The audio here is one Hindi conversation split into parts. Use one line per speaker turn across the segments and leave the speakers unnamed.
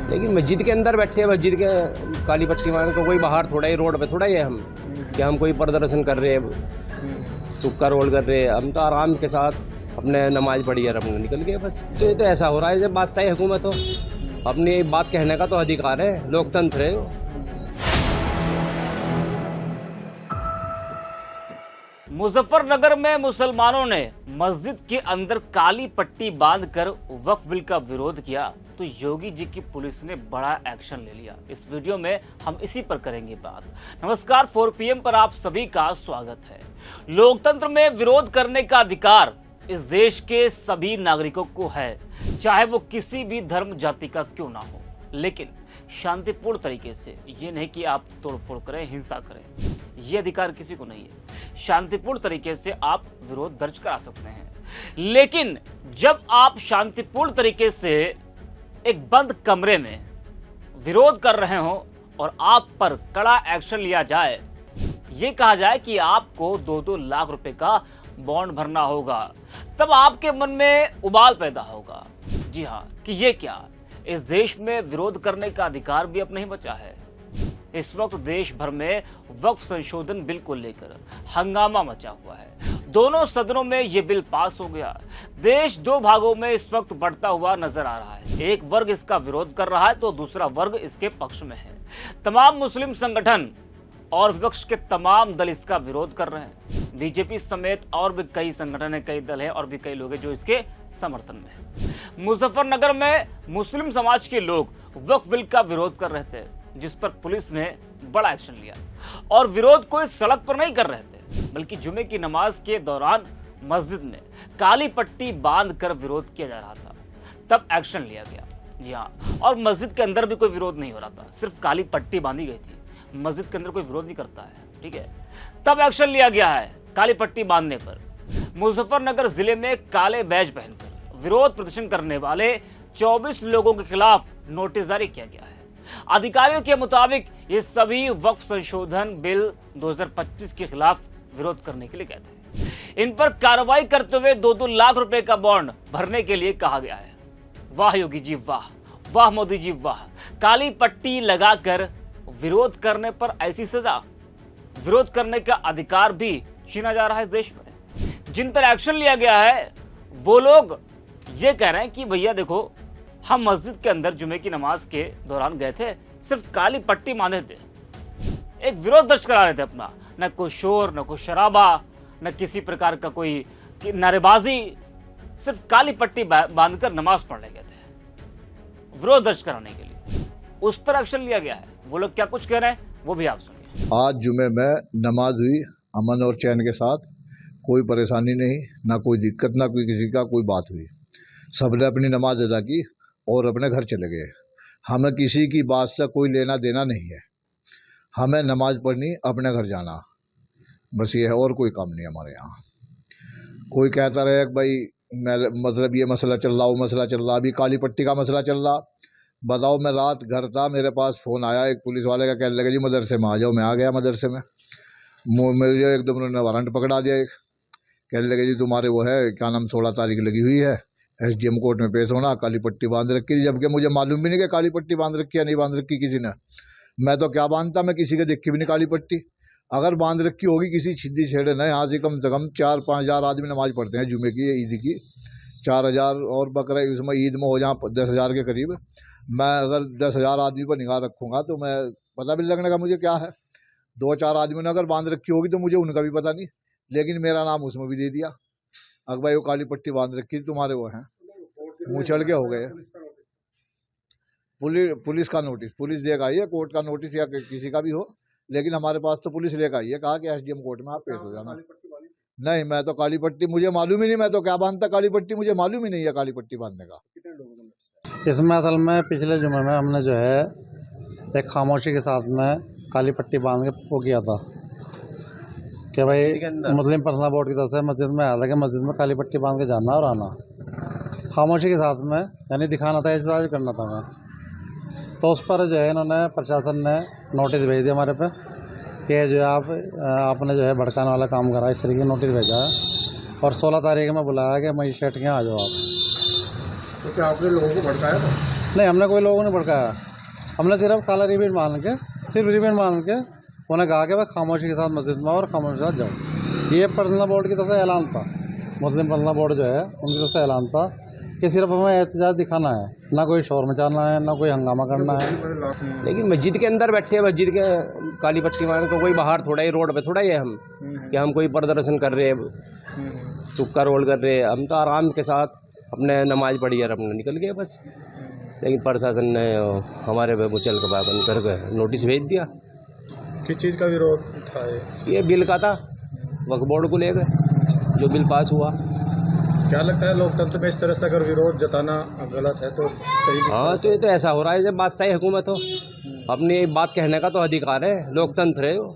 लेकिन मस्जिद के अंदर बैठे हैं, मस्जिद के काली पट्टी मान को कोई बाहर थोड़ा ही रोड पे थोड़ा ही है हम कि हम कोई प्रदर्शन कर रहे हैं, तुक्का रोल कर रहे हैं। हम तो आराम के साथ अपने नमाज पढ़ी और अपने निकल गए बस। तो ये तो ऐसा हो रहा है जब बादशाही हुकूमत हो, अपनी बात कहने का तो अधिकार है, लोकतंत्र है वो।
मुजफ्फरनगर में मुसलमानों ने मस्जिद के अंदर काली पट्टी बांधकर वक्फ बिल का विरोध किया तो योगी जी की पुलिस ने बड़ा एक्शन ले लिया। इस वीडियो में हम इसी पर करेंगे बात। नमस्कार, 4 PM पर आप सभी का स्वागत है। लोकतंत्र में विरोध करने का अधिकार इस देश के सभी नागरिकों को है, चाहे वो किसी भी धर्म जाति का क्यों ना हो, लेकिन शांतिपूर्ण तरीके से। ये नहीं कि आप तोड़फोड़ करें, हिंसा करें, ये अधिकार किसी को नहीं है। शांतिपूर्ण तरीके से आप विरोध दर्ज करा सकते हैं, लेकिन जब आप शांतिपूर्ण तरीके से एक बंद कमरे में विरोध कर रहे हो और आप पर कड़ा एक्शन लिया जाए, ये कहा जाए कि आपको 2-2 लाख रुपए का बॉन्ड भरना होगा, तब आपके मन में उबाल पैदा होगा। जी हाँ, कि ये क्या, इस देश में विरोध करने का अधिकार भी अब नहीं बचा है। इस वक्त देश भर में वक्फ संशोधन बिल को लेकर हंगामा मचा हुआ है। दोनों सदनों में यह बिल पास हो गया। देश 2 भागों में इस वक्त बढ़ता हुआ नजर आ रहा है। एक वर्ग इसका विरोध कर रहा है तो दूसरा वर्ग इसके पक्ष में है। तमाम मुस्लिम संगठन और विपक्ष के तमाम दल इसका विरोध कर रहे हैं। बीजेपी समेत और भी कई संगठन है, कई दल हैं और भी कई लोग हैं जो इसके समर्थन में हैं। मुजफ्फरनगर में मुस्लिम समाज के लोग वक्फ बिल का विरोध कर रहे थे, जिस पर पुलिस ने बड़ा एक्शन लिया। और विरोध कोई सड़क पर नहीं कर रहे थे, बल्कि जुमे की नमाज के दौरान मस्जिद में काली पट्टी बांधकर विरोध किया जा रहा था, तब एक्शन लिया गया। जी हाँ, और मस्जिद के अंदर भी कोई विरोध नहीं हो रहा था, सिर्फ काली पट्टी बांधी गई थी। मस्जिद के अंदर कोई विरोध नहीं करता है, ठीक है। तब एक्शन लिया गया है काली पट्टी बांधने पर। मुजफ्फरनगर जिले में काले बैज पहनकर विरोध प्रदर्शन करने वाले 24 लोगों के खिलाफ नोटिस जारी किया गया है। अधिकारियों के मुताबिक ये सभी वक्फ संशोधन बिल 2025 के खिलाफ विरोध करने के लिए गए थे। इन पर कार्रवाई करते हुए 2-2 लाख रुपए का बॉन्ड भरने के लिए कहा गया है। वाह योगी जी वाह, वाह मोदी जी वाह। काली पट्टी लगाकर विरोध करने पर ऐसी सजा, विरोध करने का अधिकार भी छीना जा रहा है इस देश में। जिन पर एक्शन लिया गया है वो लोग ये कह रहे हैं कि भैया देखो, हम मस्जिद के अंदर जुमे की नमाज के दौरान गए थे, सिर्फ काली पट्टी बांधे थे, एक विरोध दर्ज करा रहे थे अपना। न कोई शोर, न कोई शराबा, न किसी प्रकार का कोई नारेबाजी, सिर्फ काली पट्टी बांधकर नमाज पढ़ने गए थे विरोध दर्ज कराने के लिए। उस पर एक्शन लिया गया है। वो लोग क्या कुछ कह रहे हैं वो भी आप सुनिए।
आज जुमे में नमाज हुई अमन और चैन के साथ, कोई परेशानी नहीं, ना कोई दिक्कत, ना कोई किसी का कोई बात हुई। सबने अपनी नमाज अदा की और अपने घर चले गए। हमें किसी की बात से कोई लेना देना नहीं है। हमें नमाज पढ़नी, अपने घर जाना, बस ये है, और कोई काम नहीं हमारे यहाँ। कोई कहता रहे भाई मतलब ये मसला चल रहा, वो मसला चल रहा, अभी काली पट्टी का मसला चल रहा। बताओ, मैं रात घर था, मेरे पास फ़ोन आया एक पुलिस वाले का, कहने लगे जी मदरसे में आ जाओ। मैं आ गया मदरसे में, मुझे एकदम उन्होंने वारंट पकड़ा दिया। एक कहने लगे जी तुम्हारे वो है क्या नाम 16 तारीख लगी हुई है, SDM कोर्ट में पेश होना, काली पट्टी बांध रखी थी। जबकि मुझे मालूम भी नहीं कि काली पट्टी बांध रखी या नहीं बांध रखी किसी ने। मैं तो क्या बांधता, मैं किसी के देखी भी नहीं काली पट्टी। अगर बांध रखी होगी किसी छिद्दी छेड़े ने, यहाँ से कम 4-5 हज़ार आदमी नमाज पढ़ते हैं जुमे की, ईद की 4,000 और बकरा उसमें ईद में हो जहाँ 10,000 के करीब। मैं अगर 10,000 आदमी पर निगाह रखूंगा तो मैं पता भी लगने का मुझे क्या है। 2-4 आदमियों ने अगर बांध रखी होगी तो मुझे उनका भी पता नहीं, लेकिन मेरा नाम उसमें भी दे दिया। अगर भाई वो काली पट्टी बांध रखी तुम्हारे वो हैं, मुँह चढ़ के हो गए। पुलिस का नोटिस पुलिस लेकर आई है, कोर्ट का नोटिस या किसी का भी हो, लेकिन हमारे पास तो पुलिस लेकर आई है, कहा कि SDM कोर्ट में आप पेश हो जाना। नहीं, मैं तो काली पट्टी मुझे मालूम ही नहीं, मैं तो क्या बांधता काली पट्टी, मुझे मालूम ही नहीं है काली पट्टी बांधने का।
इसमें असल में पिछले जुमे में हमने जो है एक खामोशी के साथ में काली पट्टी बांध के वो किया था कि भाई मुस्लिम पर्सनल बोर्ड की तरफ से मस्जिद में आया था कि मस्जिद में काली पट्टी बांध के जाना और आना, खामोशी के साथ में, यानी दिखाना था, एहतजाज करना था हमें। तो उस पर जो है इन्होंने, प्रशासन ने नोटिस भेज दिया हमारे पे कि जो आपने जो है भड़काने वाला काम करा, इस तरीके नोटिस भेजा है। और 16 तारीख में बुलाया कि मजिस्ट्रेट के यहाँ आ जाओ आप।
तो क्या आपने लोगों को भड़काया था?
नहीं, हमने कोई लोगों ने भड़काया। हमने सिर्फ काला रिबन बांध के उन्हें कहा कि भाई खामोशी के साथ मस्जिद में और खामोशी के साथ जाओ। ये पर्सनल बोर्ड की तरफ से ऐलान था, मुस्लिम पर्सनल बोर्ड जो है उनकी तरफ से ऐलान था कि सिर्फ हमें एहतजाज दिखाना है, ना कोई शोर मचाना है, ना कोई हंगामा करना है।
लेकिन मस्जिद के अंदर बैठे हैं, मस्जिद के काली पट्टी मार को कोई बाहर थोड़ा ही रोड पे थोड़ा ही है हम कि हम कोई प्रदर्शन कर रहे हैं, तुक्का रोल कर रहे हैं। हम तो आराम के साथ अपने नमाज पढ़ी और अपने निकल गए बस। लेकिन प्रशासन ने हमारे पे मुचल के पाबंद करके नोटिस भेज दिया।
किस चीज़ का विरोध था
ये बिल का था, वक्फ बोर्ड को लेकर जो बिल पास हुआ।
क्या लगता है लोकतंत्र में इस तरह से अगर विरोध जताना गलत है तो सही?
हाँ, तो ये तो ऐसा हो रहा है जब बादशाही हुकूमत हो, अपनी बात कहने का तो अधिकार है, लोकतंत्र है, वो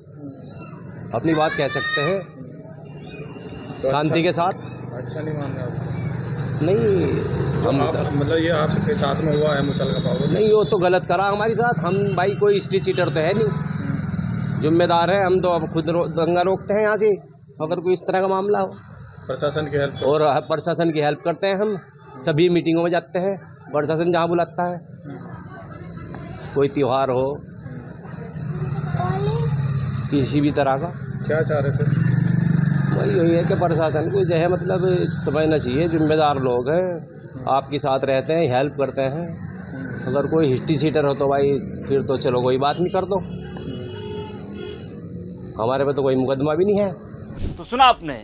अपनी बात कह सकते हैं शांति के साथ।
अच्छा नहीं मान रहे आप?
नहीं हम
मतलब ये आपके साथ में हुआ है मुसल का पावर?
नहीं, वो तो गलत करा हमारे साथ। हम भाई कोई हिस्ट्री सीटर तो है नहीं, जिम्मेदार है हम तो। अब खुद दंगा रोकते हैं यहाँ से अगर कोई इस तरह का मामला हो।
प्रशासन की हेल्प
और प्रशासन की हेल्प करते हैं हम, सभी मीटिंगों में जाते हैं, प्रशासन जहाँ बुलाता है। कोई त्यौहार हो किसी भी तरह का।
क्या चाह रहे थे?
वही यही है कि प्रशासन को जो है मतलब समझना चाहिए, जिम्मेदार लोग हैं, आपके साथ रहते हैं, हेल्प करते हैं। अगर कोई हिस्ट्री सीटर हो तो भाई फिर तो चलो कोई बात नहीं कर दो, हमारे पे तो कोई मुकदमा भी नहीं है।
तो सुना आपने,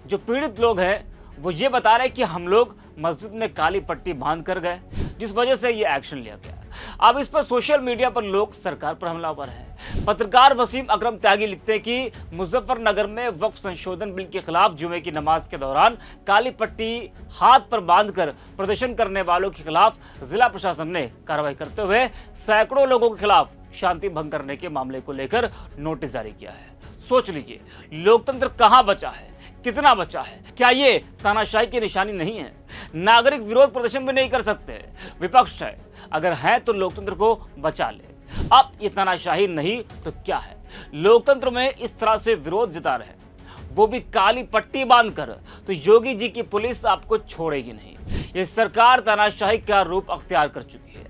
जो पीड़ित लोग हैं वो ये बता रहे कि हम लोग मस्जिद में काली पट्टी बांध कर गए, जिस वजह से ये एक्शन लिया गया। अब इस पर सोशल मीडिया पर लोग सरकार पर हमलावर हैं। पत्रकार वसीम अकरम त्यागी लिखते हैं कि मुजफ्फरनगर में वक्फ संशोधन बिल के खिलाफ जुमे की नमाज के दौरान काली पट्टी हाथ पर बांधकर प्रदर्शन करने वालों के खिलाफ जिला प्रशासन ने कार्रवाई करते हुए सैकड़ों लोगों के खिलाफ शांति भंग करने के मामले को लेकर नोटिस जारी किया है। सोच लीजिए, लोकतंत्र कहां बचा है, कितना बचा है? क्या ये तानाशाही की निशानी नहीं है? नागरिक विरोध प्रदर्शन भी नहीं कर सकते, विपक्ष है, अगर है तो लोकतंत्र को बचा ले। अब ये तानाशाही नहीं तो क्या है? लोकतंत्र में इस तरह से विरोध जता रहे, वो भी काली पट्टी बांधकर, तो योगी जी की पुलिस आपको छोड़ेगी नहीं। ये सरकार तानाशाही का रूप अख्तियार कर चुकी है।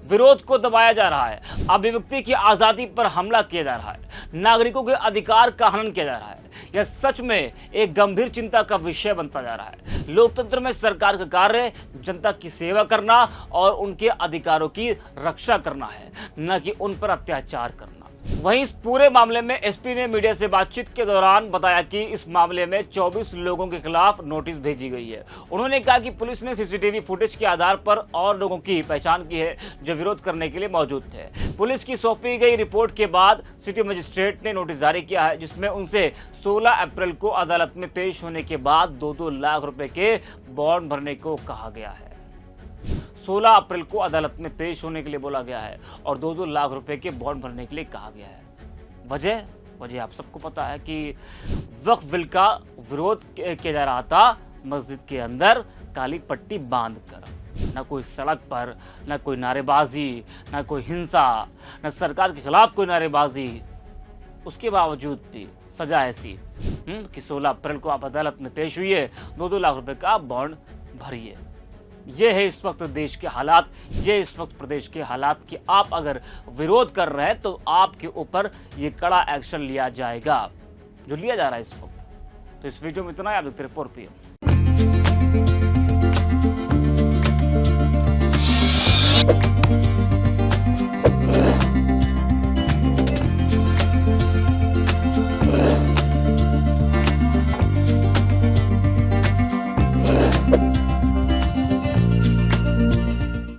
विरोध को दबाया जा रहा है, अभिव्यक्ति की आजादी पर हमला किया जा रहा है, नागरिकों के अधिकार का हनन किया जा रहा है। यह सच में एक गंभीर चिंता का विषय बनता जा रहा है। लोकतंत्र में सरकार का कार्य जनता की सेवा करना और उनके अधिकारों की रक्षा करना है, न कि उन पर अत्याचार करना। वहीं इस पूरे मामले में एसपी ने मीडिया से बातचीत के दौरान बताया कि इस मामले में 24 लोगों के खिलाफ नोटिस भेजी गई है। उन्होंने कहा कि पुलिस ने सीसीटीवी फुटेज के आधार पर और लोगों की पहचान की है जो विरोध करने के लिए मौजूद थे। पुलिस की सौंपी गई रिपोर्ट के बाद सिटी मजिस्ट्रेट ने नोटिस जारी किया है, जिसमें उनसे 16 अप्रैल को अदालत में पेश होने के बाद 2-2 लाख रुपए के बॉन्ड भरने को कहा गया है। 16 अप्रैल को अदालत में पेश होने के लिए बोला गया है और 2-2 लाख रुपए के बॉन्ड भरने के लिए कहा गया है। वजह आप सबको पता है कि वक्फ बिल का विरोध किया जा रहा था मस्जिद के अंदर काली पट्टी बांधकर। ना कोई सड़क पर, ना कोई नारेबाजी, ना कोई हिंसा, ना सरकार के खिलाफ कोई नारेबाजी। उसके बावजूद भी सजा ऐसी कि 16 अप्रैल को आप अदालत में पेश हुई है, 2-2 लाख रुपए का बॉन्ड भरिए। ये है इस वक्त देश के हालात, ये इस वक्त प्रदेश के हालात कि आप अगर विरोध कर रहे हैं तो आपके ऊपर ये कड़ा एक्शन लिया जाएगा, जो लिया जा रहा है इस वक्त। तो इस वीडियो में इतना ही। आप देखते रहिए 4PM।